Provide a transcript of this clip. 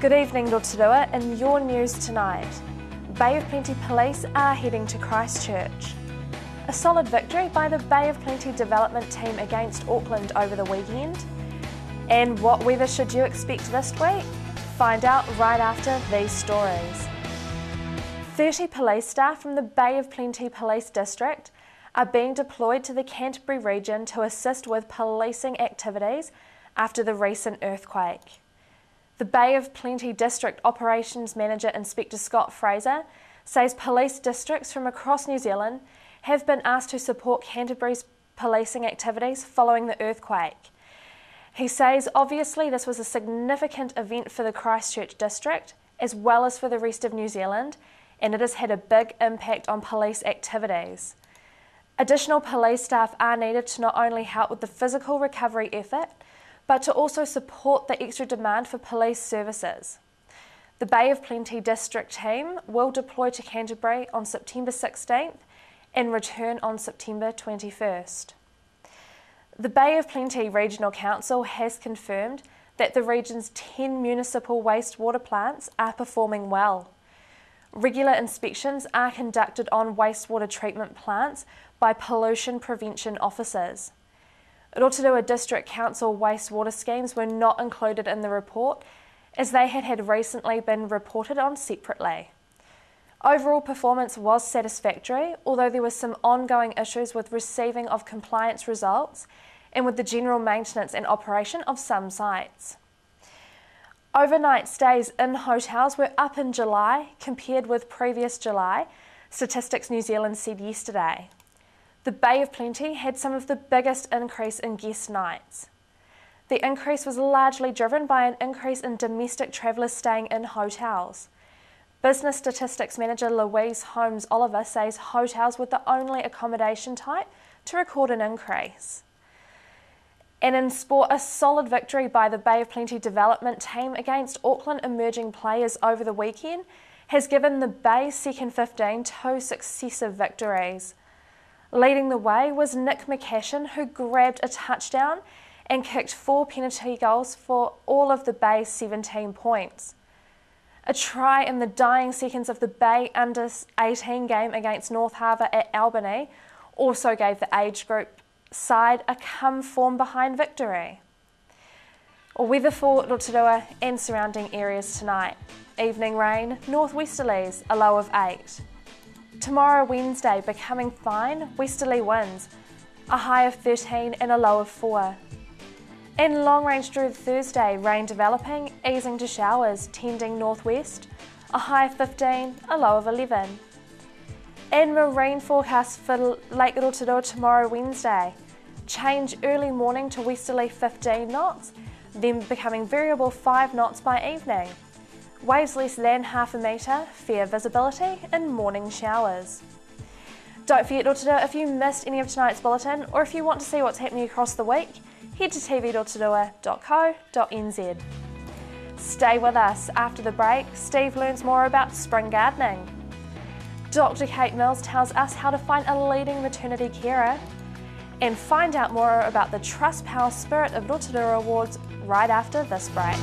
Good evening, Rotorua. In your news tonight, Bay of Plenty Police are heading to Christchurch. A solid victory by the Bay of Plenty development team against Auckland over the weekend. And what weather should you expect this week? Find out right after these stories. 30 police staff from the Bay of Plenty Police District are being deployed to the Canterbury region to assist with policing activities after the recent earthquake. The Bay of Plenty District Operations Manager Inspector Scott Fraser says police districts from across New Zealand have been asked to support Canterbury's policing activities following the earthquake. He says obviously this was a significant event for the Christchurch district as well as for the rest of New Zealand, and it has had a big impact on police activities. Additional police staff are needed to not only help with the physical recovery effort, but to also support the extra demand for police services. The Bay of Plenty District team will deploy to Canterbury on September 16th and return on September 21st. The Bay of Plenty Regional Council has confirmed that the region's 10 municipal wastewater plants are performing well. Regular inspections are conducted on wastewater treatment plants by pollution prevention officers. Rotorua District Council wastewater schemes were not included in the report as they had recently been reported on separately. Overall performance was satisfactory, although there were some ongoing issues with receiving of compliance results and with the general maintenance and operation of some sites. Overnight stays in hotels were up in July compared with previous July, Statistics New Zealand said yesterday. The Bay of Plenty had some of the biggest increase in guest nights. The increase was largely driven by an increase in domestic travellers staying in hotels. Business Statistics Manager Louise Holmes Oliver says hotels were the only accommodation type to record an increase. And in sport, a solid victory by the Bay of Plenty development team against Auckland emerging players over the weekend has given the Bay second 15 two successive victories. Leading the way was Nick McCashin, who grabbed a touchdown and kicked 4 penalty goals for all of the Bay's 17 points. A try in the dying seconds of the Bay under-18 game against North Harbour at Albany also gave the age group side a come-from-behind victory. Weather for Rotorua and surrounding areas tonight. Evening rain, northwesterlies, a low of 8. Tomorrow, Wednesday, becoming fine, westerly winds, a high of 13 and a low of 4. In long range through Thursday, rain developing, easing to showers, tending northwest, a high of 15, a low of 11. In marine forecast for Lake Rotorua tomorrow, Wednesday, change early morning to westerly 15 knots, then becoming variable 5 knots by evening. Waves less than half a metre, fair visibility and morning showers. Don't forget Rotorua, if you missed any of tonight's bulletin or if you want to see what's happening across the week, head to tvrotorua.co.nz. Stay with us. After the break, Steve learns more about spring gardening. Dr. Kate Mills tells us how to find a leading maternity carer, and find out more about the Trust Power Spirit of Rotorua Awards right after this break.